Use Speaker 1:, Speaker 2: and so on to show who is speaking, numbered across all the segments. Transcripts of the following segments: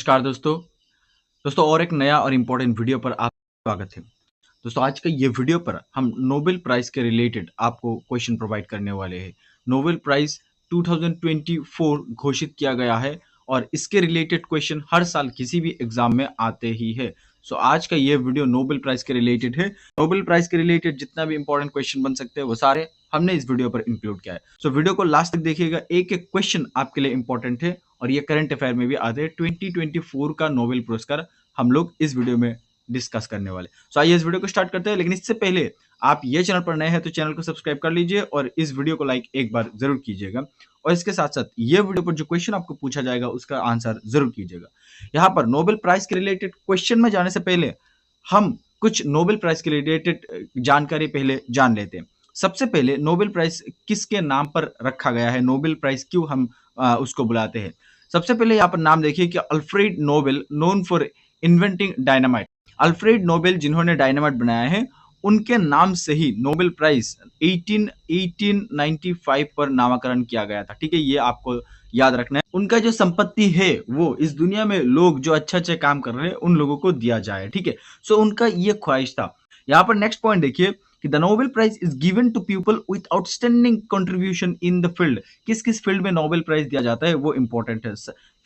Speaker 1: नमस्कार दोस्तों और एक नया और इम्पोर्टेंट वीडियो पर आपका स्वागत है। दोस्तों आज का ये वीडियो पर हम नोबेल प्राइज के रिलेटेड आपको क्वेश्चन प्रोवाइड करने वाले हैं। नोबेल प्राइज 2024 घोषित किया गया है और इसके रिलेटेड क्वेश्चन हर साल किसी भी एग्जाम में आते ही है। सो आज का ये वीडियो नोबेल प्राइज के रिलेटेड है। नोबेल प्राइज के रिलेटेड जितना भी इंपॉर्टेंट क्वेश्चन बन सकते हैं वो सारे हमने इस वीडियो पर इंक्लूड किया है। सो वीडियो को लास्ट तक देखिएगा, एक एक क्वेश्चन आपके लिए इंपॉर्टेंट है और ये करंट अफेयर में भी आते हैं। 2024 का नोबेल पुरस्कार हम लोग इस वीडियो में डिस्कस करने वाले। सो आइए इस वीडियो को स्टार्ट करते हैं, लेकिन इससे पहले आप ये चैनल पर नए हैं तो चैनल को सब्सक्राइब कर लीजिए और इस वीडियो को लाइक एक बार जरूर कीजिएगा। और इसके साथ साथ ये वीडियो पर जो क्वेश्चन आपको पूछा जाएगा उसका आंसर जरूर कीजिएगा। यहाँ पर नोबेल प्राइज के रिलेटेड क्वेश्चन में जाने से पहले हम कुछ नोबेल प्राइज के रिलेटेड जानकारी पहले जान लेते हैं। सबसे पहले नोबेल प्राइज किसके नाम पर रखा गया है, नोबेल प्राइज क्यों हम उसको बुलाते हैं। सबसे पहले यहाँ पर नाम देखिए कि Alfred Nobel known for inventing dynamite. Alfred Nobel जिन्होंने डायनामाइट बनाया है उनके नाम से ही नोबेल प्राइज 1895 पर नामकरण किया गया था। ठीक है, ये आपको याद रखना है। उनका जो संपत्ति है वो इस दुनिया में लोग जो अच्छे काम कर रहे हैं उन लोगों को दिया जाए। ठीक है, सो उनका ये ख्वाहिश था। यहाँ पर नेक्स्ट पॉइंट देखिए कि the Nobel prize is given to people with outstanding contribution in the field. किस किस फील्ड में नोबेल प्राइज दिया जाता है वो इंपॉर्टेंट है।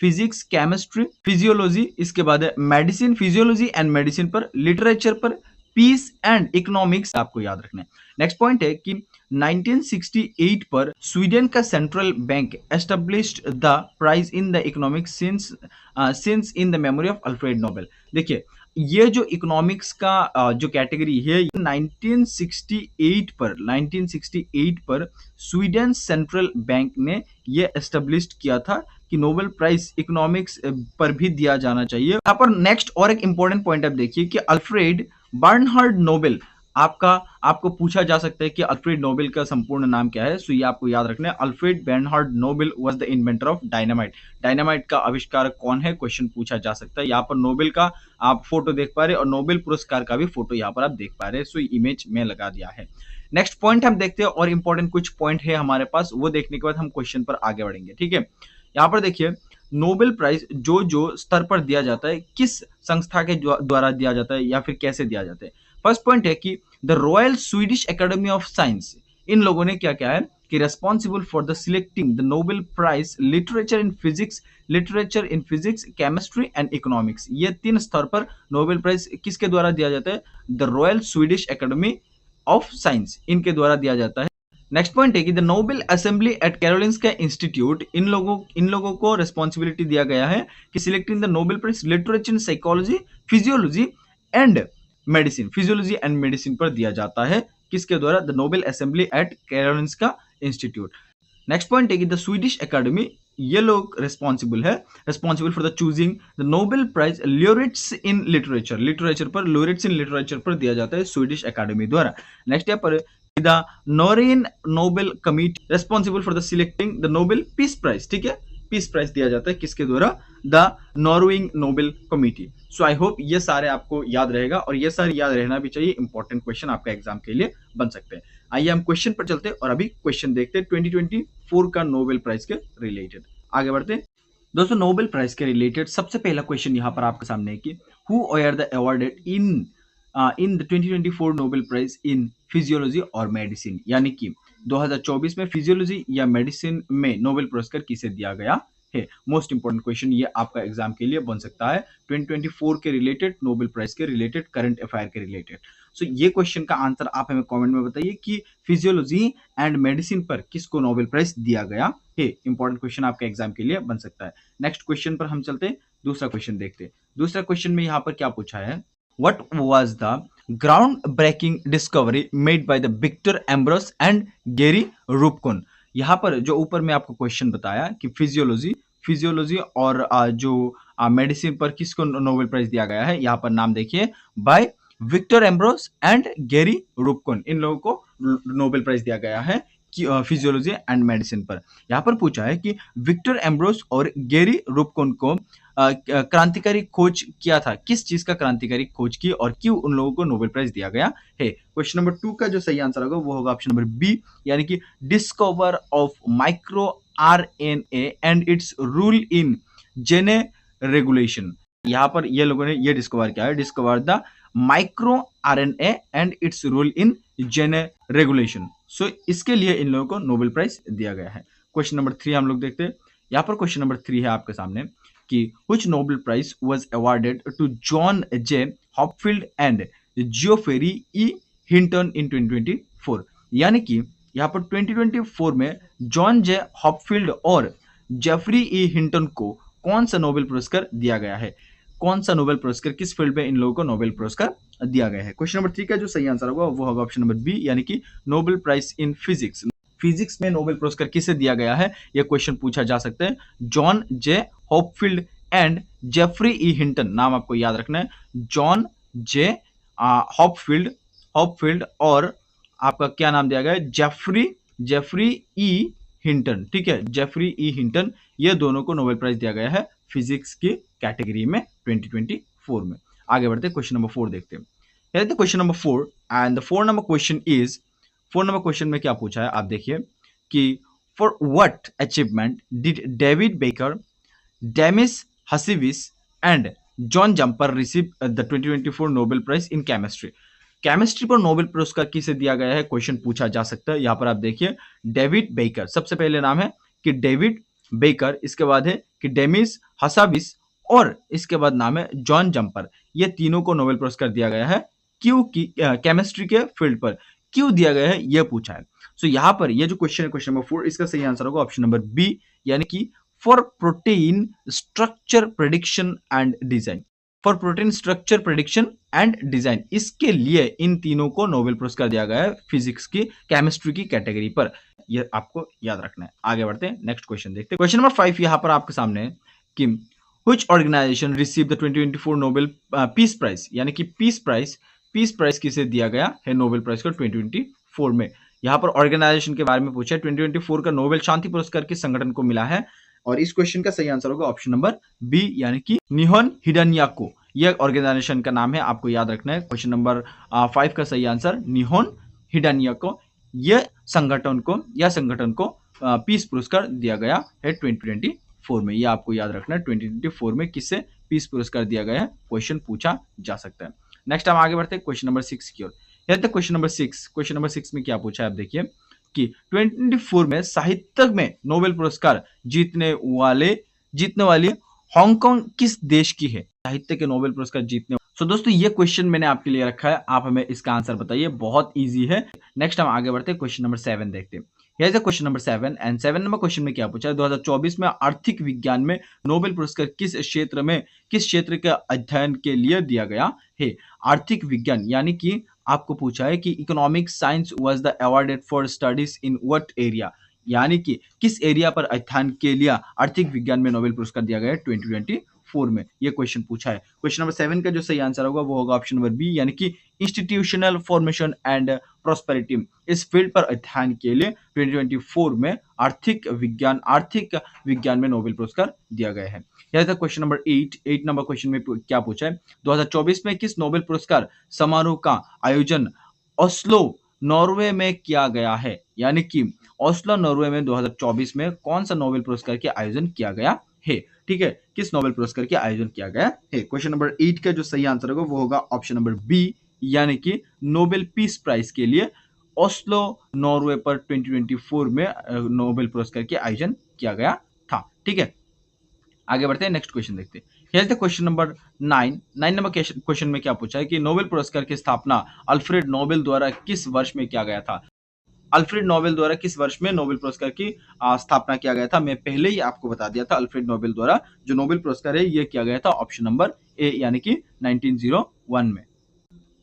Speaker 1: फिजिक्स, केमिस्ट्री, फिजियोलॉजी, इसके बाद मेडिसिन, फिजियोलॉजी एंड मेडिसिन पर, लिटरेचर पर, पीस एंड इकोनॉमिक्स आपको याद रखना है। नेक्स्ट पॉइंट है कि 1968 पर स्वीडन का central bank established the prize in the economics since in the memory of Alfred Nobel. देखिए ये जो इकोनॉमिक्स का जो कैटेगरी है 1968 पर स्वीडन सेंट्रल बैंक ने ये एस्टेब्लिश किया था कि नोबेल प्राइज इकोनॉमिक्स पर भी दिया जाना चाहिए। यहाँ पर नेक्स्ट और एक इंपॉर्टेंट पॉइंट आप देखिए कि अल्फ्रेड बर्नहार्ड नोबेल, आपको पूछा जा सकता है कि अल्फ्रेड नोबेल का संपूर्ण नाम क्या है। सो ये आपको याद रखना है। Alfred Bernhard Nobel was the inventor of dynamite. Dynamite का आविष्कारक कौन है, क्वेश्चन पूछा जा सकता है। यहाँ पर नोबेल का आप फोटो देख पा रहे और नोबेल पुरस्कार का भी फोटो यहाँ पर आप देख पा रहे हैं। सो इमेज में लगा दिया है। नेक्स्ट पॉइंट हम देखते हैं और इंपॉर्टेंट कुछ पॉइंट है हमारे पास, वो देखने के बाद हम क्वेश्चन पर आगे बढ़ेंगे। ठीक है, यहाँ पर देखिए नोबेल प्राइज जो स्तर पर दिया जाता है, किस संस्था के द्वारा दिया जाता है या फिर कैसे दिया जाता है। फर्स्ट पॉइंट है कि the Royal Swedish Academy of Science, इन लोगों ने क्या क्या है कि responsible for the selecting the Nobel prize literature in physics, chemistry and economics. ये तीन स्तर पर नोबेल प्राइज किसके द्वारा दिया जाता है, the Royal Swedish Academy of Science, इनके द्वारा दिया जाता है। नेक्स्ट पॉइंट है कि the Nobel Assembly at Karolinska Institute, इन लोगों को रिस्पॉन्सिबिलिटी दिया गया है कि selecting the Nobel prize literature in psychology, physiology and medicine पर दिया जाता है। किसके द्वारा, the Nobel Assembly at Karolinska Institute. Next point है कि द स्वीडिश एकेडमी, ये लोग responsible for the choosing the Nobel prize ल्यूरेट्स in literature पर दिया जाता है स्वीडिश एकेडमी द्वारा। नेक्स्ट यहाँ पर the Norwegian Nobel committee responsible for the selecting the Nobel peace prize. ठीक है, पीस प्राइज दिया जाता है किसके द्वारा, the Norwegian Nobel committee. So I hope ये सारे आपको याद रहेगा और ये सारे याद रहना भी चाहिए। इंपॉर्टेंट क्वेश्चन आपका एग्जाम के लिए बन सकते हैं। आइए हम क्वेश्चन पर चलते हैं और अभी क्वेश्चन देखते हैं 2024 का नोबेल प्राइज के रिलेटेड। आगे बढ़ते हैं दोस्तों। नोबेल प्राइज के रिलेटेड सबसे पहला क्वेश्चन यहाँ पर आपके सामने है कि who are the awarded in the 2024 Nobel prize in physiology और मेडिसिन, यानी कि 2024 में फिजियोलॉजी या मेडिसिन में नोबेल पुरस्कार किसे दिया गया है। मोस्ट इंपोर्टेंट क्वेश्चन ये आपका एग्जाम के लिए बन सकता है 2024 के रिलेटेड, नोबेल प्राइज के रिलेटेड, करंट अफेयर के रिलेटेड। सो ये क्वेश्चन का आंसर आप हमें कमेंट में बताइए कि फिजियोलॉजी एंड मेडिसिन पर किसको नोबेल प्राइज दिया गया है। इंपॉर्टेंट क्वेश्चन आपके एग्जाम के लिए बन सकता है। नेक्स्ट क्वेश्चन पर हम चलते हैं, दूसरा क्वेश्चन देखते हैं। दूसरा क्वेश्चन में यहाँ पर क्या पूछा है, What was the groundbreaking discovery made by the Victor Ambros and Gary Rupkun? यहाँ पर जो ऊपर में आपको क्वेश्चन बताया कि फिजियोलॉजी और जो मेडिसिन पर किसको नोबेल प्राइज दिया गया है, यहाँ पर नाम देखिए, बाय विक्टर एम्ब्रोस एंड गेरी रूपकुन, इन लोगों को नोबेल प्राइज दिया गया है फिजियोलॉजी एंड मेडिसिन पर। यहाँ पर पूछा है कि विक्टर एम्ब्रोस और गेरी रूपकुन को क्रांतिकारी खोज किया था, किस चीज का क्रांतिकारी खोज की और क्यों उन लोगों को नोबेल प्राइज दिया गया है। क्वेश्चन नंबर 2 का जो सही आंसर होगा वो होगा ऑप्शन नंबर बी, यानी कि discover of micro RNA and its rule in regulation. यहाँ पर ये लोगों ने ये डिस्कवर किया है, discover the micro RNA and its role in gene regulation. So इसके लिए इन लोगों को नोबेल प्राइज दिया गया है। क्वेश्चन नंबर 3 हम लोग देखते हैं। यहाँ पर क्वेश्चन नंबर 3 है आपके सामने कि which Nobel Prize was awarded to John J. Hopfield and Geoffrey E. Hinton in 2024। यानी कि यहाँ पर 2024 में जॉन जे हॉपफील्ड और जेफरी ई हिंटन को कौन सा नोबेल पुरस्कार दिया गया है? कौन सा नोबेल पुरस्कार, किस फील्ड में इन लोगों को नोबेल पुरस्कार दिया गया है? क्वेश्चन नंबर 3 का जो सही आंसर होगा वो होगा ऑप्शन नंबर बी, यानी कि Nobel prize in physics. Physics में नोबेल पुरस्कार किसे दिया गया है, यह क्वेश्चन पूछा जा सकता है। John J Hopfield and Geoffrey E Hinton, नाम आपको याद रखना है। जॉन जे हॉपफील्ड और आपका क्या नाम दिया गया है? Jeffrey E Hinton. ठीक है, जेफरी ई हिंटन, ये दोनों को नोबेल प्राइज दिया गया है फिजिक्स की कैटेगरी में 2024 में। आगे बढ़ते क्वेश्चन नंबर 4 देखते हैं। Question number 4 and the 4 number question is, 4 number question में क्या पूछा है आप देखिए कि for what achievement did David Baker, Demis हसीविस and John Jumper receive the 2024 Nobel prize in chemistry. Chemistry पर नोबेल पुरस्कार किसे दिया गया है, क्वेश्चन पूछा जा सकता है। यहां पर आप देखिए डेविड बेकर, सबसे पहले नाम है कि डेविड बेकर, इसके बाद है कि डेमिस हसाविस और इसके बाद नाम है जॉन जंपर। ये तीनों को नोबेल पुरस्कार दिया गया है क्यों की केमिस्ट्री के फील्ड पर क्यों दिया गया है यह पूछा है। सो यहां पर ये जो क्वेश्चन है, क्वेश्चन नंबर 4, इसका सही आंसर होगा ऑप्शन नंबर बी, यानी कि for protein structure prediction and design. For protein structure prediction and design, इसके लिए इन तीनों को नोबेल पुरस्कार दिया गया है फिजिक्स की केमिस्ट्री की कैटेगरी पर। यह आपको याद रखना है। आगे बढ़ते हैं, नेक्स्ट क्वेश्चन देखते हैं। क्वेश्चन नंबर 5 यहां पर आपके सामने है कि which organization receive the 2024 Nobel peace prize, यानी कि पीस प्राइज किसे दिया गया है नोबेल प्राइज को 2024 में। यहां पर ऑर्गेनाइजेशन के बारे में पूछा है। 2024 का नोबेल शांति पुरस्कार किस संगठन को मिला है, और इस क्वेश्चन का सही आंसर होगा ऑप्शन नंबर बी, यानी कि निहोन हिडान्याको। यह ऑर्गेनाइजेशन का नाम है, आपको याद रखना है। क्वेश्चन नंबर 5 का सही आंसर निहोन हिडान्याको। यह संगठन को पीस पुरस्कार दिया गया है 2024 में। यह आपको याद रखना है, 2024 में किससे पीस पुरस्कार दिया गया है, क्वेश्चन पूछा जा सकता है। नेक्स्ट हम आगे बढ़ते हैं क्वेश्चन नंबर 6 की ओर। क्वेश्चन नंबर 6 में क्या पूछा है आप देखिए कि 2024 में साहित्य में नोबेल पुरस्कार जीतने वाली हांगकांग किस देश की है? साहित्य के नोबेल पुरस्कार जीतने। सो दोस्तों ये क्वेश्चन मैंने आपके लिए रखा है, आप हमें इसका आंसर बताइए, बहुत इजी है। नेक्स्ट हम आगे बढ़ते हैं, क्वेश्चन नंबर 7 देखते हैं। Here's the question number 7 and 7 number question में क्या पूछा है? 2024 में आर्थिक विज्ञान में नोबेल पुरस्कार किस क्षेत्र के अध्ययन के लिए दिया गया है? आर्थिक विज्ञान, यानी कि आपको पूछा है कि economic science was the awarded for studies in what area, यानी कि किस एरिया पर अध्ययन के लिए आर्थिक विज्ञान में नोबेल पुरस्कार दिया गया है 2024 में। यह क्वेश्चन पूछा है। क्वेश्चन नंबर 7 का जो सही आंसर होगा वो होगा ऑप्शन नंबर बी, यानी कि इंस्टीट्यूशनल फॉर्मेशन एंड प्रोस्पेरिटी। इस फील्ड पर अध्ययन के लिए 2024 में आर्थिक विज्ञान में नोबेल पुरस्कार दिया गया है। यह था क्वेश्चन नंबर 8 नंबर क्वेश्चन में क्या पूछा है? 2024 में किस नोबेल पुरस्कार समारोह का आयोजन ओस्लो नॉर्वे में किया गया है? यानी कि ओस्लो नॉर्वे में 2024 में कौन सा नोबेल पुरस्कार के आयोजन किया गया है? ठीक है, किस नोबेल पुरस्कार के आयोजन किया गया है? क्वेश्चन नंबर 8 का जो सही आंसर होगा वो होगा ऑप्शन नंबर बी, यानी कि नोबेल पीस प्राइज के लिए ओस्लो नॉर्वे पर 2024 में नोबेल पुरस्कार के आयोजन किया गया था। ठीक है, आगे बढ़ते हैं, नेक्स्ट क्वेश्चन देखते हैं। Here the question number 9 number question में क्या पूछा है कि नोबेल पुरस्कार की स्थापना अल्फ्रेड नोबेल द्वारा किस वर्ष में किया गया था? अल्फ्रेड नोबेल द्वारा किस वर्ष में नोबेल पुरस्कार की स्थापना किया गया था? मैं पहले ही आपको बता दिया था, अल्फ्रेड नोबेल द्वारा जो नोबेल पुरस्कार है यह किया गया था ऑप्शन नंबर ए, यानी कि 1901 में।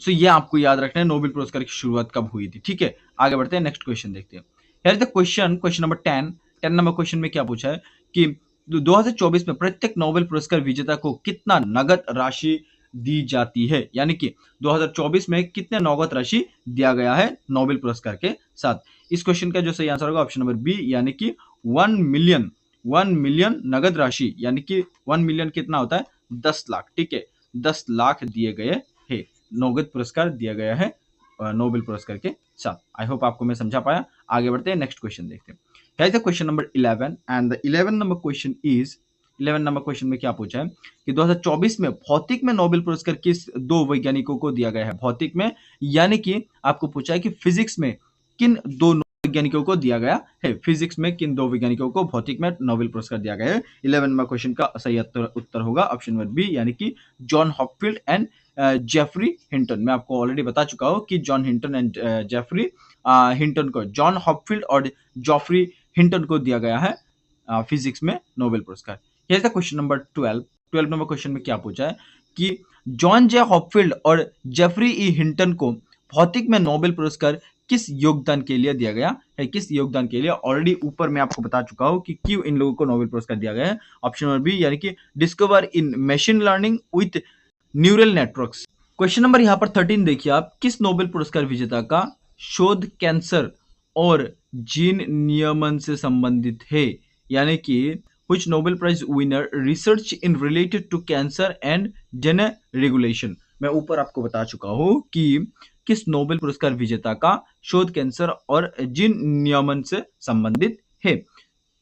Speaker 1: सो ये आपको याद रखना है, नोबेल पुरस्कार की शुरुआत कब हुई थी। ठीक है, आगे बढ़ते हैं, नेक्स्ट क्वेश्चन देखते हैं। Here the question number 10 number question में क्या पूछा है कि 2024 में प्रत्येक नोबेल पुरस्कार विजेता को कितना नगद राशि दी जाती है? यानी कि 2024 में कितने नगद राशि दिया गया है नोबेल पुरस्कार के साथ? इस क्वेश्चन का जो सही आंसर होगा ऑप्शन नंबर बी, यानी कि 1 मिलियन नगद राशि, यानी कि 1 मिलियन कितना होता है? 10 लाख। ठीक है, 10 लाख दिए गए हैं, नगद पुरस्कार दिया गया है नोबेल पुरस्कार के साथ। आई होप आपको मैं समझा पाया। आगे बढ़ते हैं, नेक्स्ट क्वेश्चन देखते हैं। Here is the question number 11 and the 11 number question is 11 number question में क्या पूछा है कि 2024 में भौतिक में नोबेल पुरस्कार किस दो वैज्ञानिकों को दिया गया है? भौतिक में, यानी कि आपको पूछा है कि फिजिक्स में किन दो वैज्ञानिकों को दिया गया है? फिजिक्स में किन दो वैज्ञानिकों को भौतिक में नोबेल पुरस्कार दिया गया है? 11 नंबर क्वेश्चन का सही उत्तर होगा ऑप्शन नंबर बी, यानी कि John Hopfield and Geoffrey Hinton. मैं आपको ऑलरेडी बता चुका हूं कि John Hinton and Geoffrey Hinton को, जॉन हॉपफील्ड और जॉफरी हिंटन को दिया गया है फिजिक्स में नोबेल पुरस्कार। Here is the question number 12 number question में क्या पूछा है कि जॉन जे हॉपफील्ड और जेफरी ई हिंटन को भौतिक में नोबेल पुरस्कार किस योगदान के लिए दिया गया है? किस योगदान के लिए? ऑलरेडी ऊपर मैं आपको बता चुका हूं कि क्यों इन लोगों को नोबेल पुरस्कार दिया गया है। ऑप्शन नंबर बी, यानी कि discover in machine learning with neural networks. Question number यहां पर 13 देखिए आप, किस नोबेल पुरस्कार विजेता का शोध कैंसर और जीन नियमन से संबंधित है? यानी कि which Nobel Prize winner research in related to cancer and gene regulation। मैं ऊपर आपको बता चुका हूं कि किस नोबेल पुरस्कार विजेता का शोध कैंसर और जीन नियमन से संबंधित है।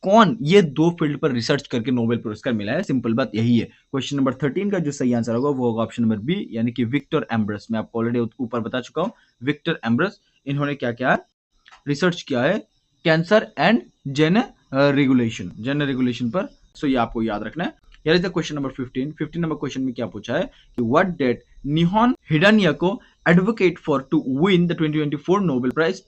Speaker 1: कौन ये दो फील्ड पर रिसर्च करके नोबेल पुरस्कार मिला है? सिंपल बात यही है। क्वेश्चन नंबर 13 का जो सही आंसर होगा वो होगा ऑप्शन नंबर बी, यानी कि विक्टर एम्ब्रस। मैं आपको ऑलरेडी ऊपर बता चुका हूं, विक्टर एम्ब्रस, इन्होंने क्या किया, रिसर्च किया है कैंसर एंड जेन रेगुलेशन पर। सो ये आपको याद रखना है। Here is the question number 15 number question में क्या पूछा है कि what did Nihon Hidankyo advocate for to win the 2024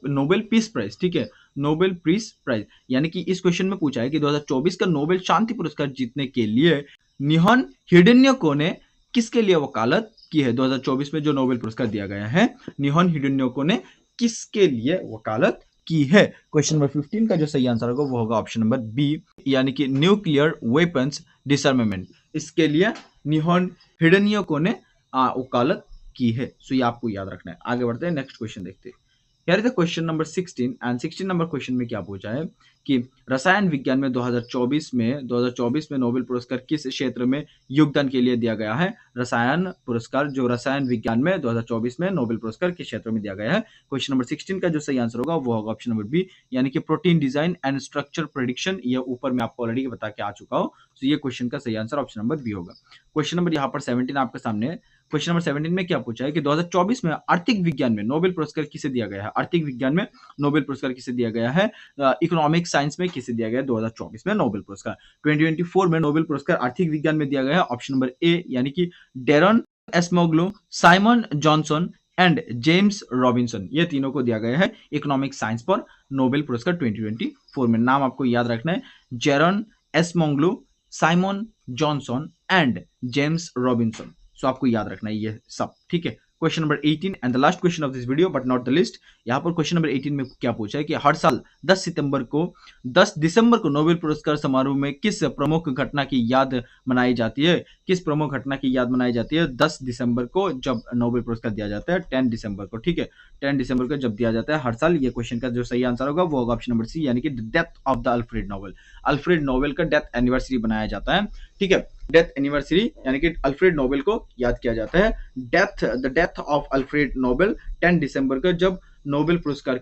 Speaker 1: Nobel peace prize. ठीक है, नोबेल पीस प्राइज, यानी कि इस क्वेश्चन में पूछा है कि 2024 का नोबेल शांति पुरस्कार जीतने के लिए निहोन हिडानियाको ने किसके लिए वकालत की है? 2024 में जो नोबेल पुरस्कार दिया गया है, निहोन हिडानियाको ने किसके लिए वकालत की है? क्वेश्चन नंबर 15 का जो सही आंसर होगा वो होगा ऑप्शन नंबर बी, यानी कि न्यूक्लियर वेपन्स डिसआर्मामेंट। इसके लिए निहोन हिडानियाको ने वकालत की है। सो ये आपको याद रखना है। आगे बढ़ते हैं, नेक्स्ट क्वेश्चन देखते हैं। यार इधर question number 16 and 16 number question में क्या पूछा है कि रसायन विज्ञान में 2024 में नोबेल पुरस्कार किस क्षेत्र में योगदान के लिए दिया गया है? रसायन पुरस्कार जो रसायन विज्ञान में 2024 में नोबेल पुरस्कार किस क्षेत्र में दिया गया है? क्वेश्चन नंबर 16 का जो सही आंसर होगा वो होगा ऑप्शन नंबर बी, यानी कि protein design and structure prediction. ये ऊपर मैं आपको ऑलरेडी बता के आ चुका हूँ। तो ये क्वेश्चन का सही आंसर ऑप्शन नंबर बी होगा। क्वेश्चन नंबर यहाँ पर 17 आपके सामने है। क्वेश्चन नंबर 17 में क्या पूछा है कि 2024 में आर्थिक विज्ञान में नोबेल पुरस्कार किसे दिया गया है? आर्थिक विज्ञान में नोबेल पुरस्कार किसे दिया गया है? इकोनॉमिक साइंस में किसे दिया गया है 2024 में नोबेल पुरस्कार? 2024 में नोबेल पुरस्कार आर्थिक विज्ञान में दिया गया है ऑप्शन नंबर ए, यानी कि Daron Acemoglu, Simon Johnson and James Robinson. ये तीनों को दिया गया है इकोनॉमिक साइंस पर नोबेल पुरस्कार 2024 में। नाम आपको याद रखना है, Daron Acemoglu, Simon Johnson and James Robinson. So आपको याद रखना है ये सब, ठीक है। Question number 18 and the last question of this video but not the least. यहाँ पर क्वेश्चन नंबर 18 में क्या पूछा है कि हर साल 10 दिसंबर को नोबेल पुरस्कार समारोह में किस प्रमुख घटना की याद मनाई जाती है? किस प्रमुख घटना की याद मनाई जाती है 10 दिसंबर को जब नोबेल पुरस्कार दिया जाता है? 10 दिसंबर को, ठीक है, 10 दिसंबर को जब दिया जाता है हर साल। ये क्वेश्चन का जो सही आंसर होगा वो होगा ऑप्शन नंबर सी, यानी कि death of the Alfred Nobel. Alfred Nobel का डेथ एनिवर्सरी बनाया जाता है, ठीक है, डेथ एनिवर्सरी, यानी कि अल्फ्रेड नोबेल को याद किया जाता है। The death of Alfred Nobel 10 दिसंबर को जब नोबेल पुरस्कार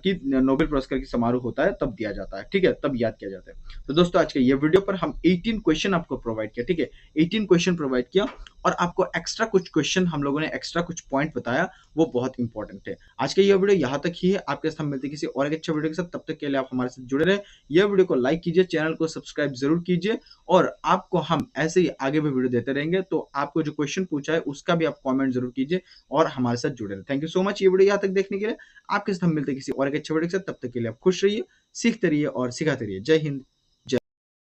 Speaker 1: की समारोह होता है तब दिया जाता है, ठीक है, तब याद किया जाता है। तो दोस्तों आज के ये वीडियो पर हम 18 क्वेश्चन आपको प्रोवाइड किया, ठीक है, 18 क्वेश्चन प्रोवाइड किया और आपको एक्स्ट्रा कुछ क्वेश्चन हम लोगों ने एक्स्ट्रा कुछ पॉइंट बताया, वो बहुत इंपॉर्टेंट है। आज के ये वीडियो यहाँ तक ही है। आपके साथ हम मिलते हैं किसी और एक अच्छे वीडियो के साथ। तब तक के लिए आप हमारे साथ जुड़े रहे। ये वीडियो को लाइक कीजिए, चैनल को सब्सक्राइब जरूर कीजिए और आपको हम ऐसे ही आगे भी वीडियो देते रहेंगे। तो आपको जो क्वेश्चन पूछा है उसका भी आप कॉमेंट जरूर कीजिए और हमारे साथ जुड़े रहे। थैंक यू सो मच ये वीडियो यहाँ तक देखने के लिए। आपके साथ हम मिलते हैं किसी और एक अच्छे वीडियो के साथ। तब तक के लिए आप खुश रहिए, सीखते रहिए और सिखाते रहिए। जय हिंद,